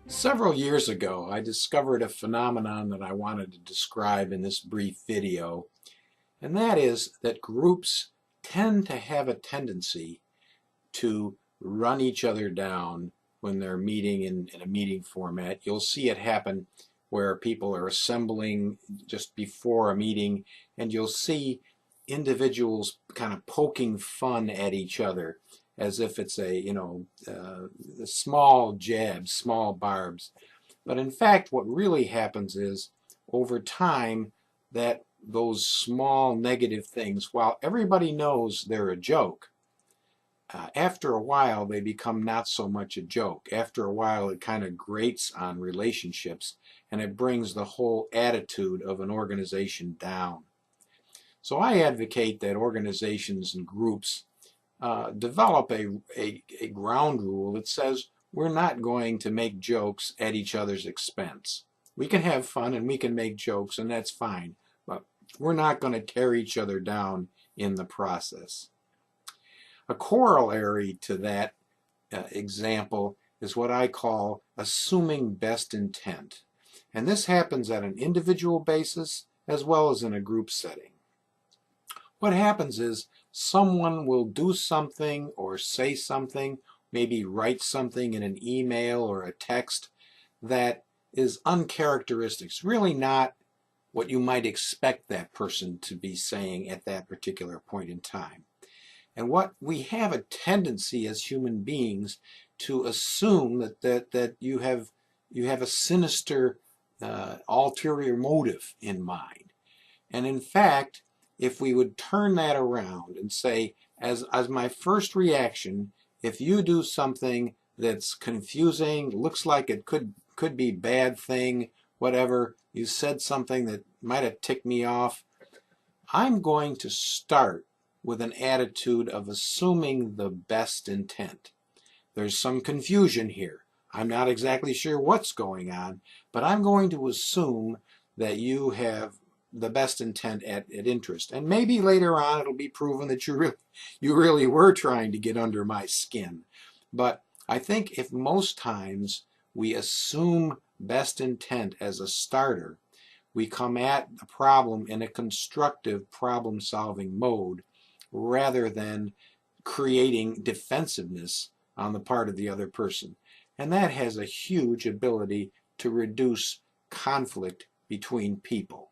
Several years ago, I discovered a phenomenon that I wanted to describe in this brief video, and that is that groups tend to have a tendency to run each other down when they're meeting in a meeting format. You'll see it happen where people are assembling just before a meeting, and you'll see individuals kind of poking fun at each other as if it's small jabs, small barbs. But in fact, what really happens is over time that those small negative things, while everybody knows they're a joke, after a while they become not so much a joke. After a while it kind of grates on relationships and it brings the whole attitude of an organization down. So I advocate that organizations and groups develop a ground rule that says we're not going to make jokes at each other's expense. We can have fun and we can make jokes, and that's fine, but we're not going to tear each other down in the process. A corollary to that example is what I call assuming best intent. And this happens at an individual basis as well as in a group setting. What happens is someone will do something or say something, maybe write something in an email or a text that is uncharacteristic. It's really not what you might expect that person to be saying at that particular point in time. And what we have a tendency as human beings to assume that you have a sinister ulterior motive in mind. And in fact, if we would turn that around and say, as my first reaction, if you do something that's confusing, looks like it could be bad thing, whatever, you said something that might have ticked me off, I'm going to start with an attitude of assuming the best intent. There's some confusion here. I'm not exactly sure what's going on, but I'm going to assume that you have the best intent at interest. And maybe later on it'll be proven that you really were trying to get under my skin. But I think if most times we assume best intent as a starter, we come at the problem in a constructive problem-solving mode rather than creating defensiveness on the part of the other person. And that has a huge ability to reduce conflict between people.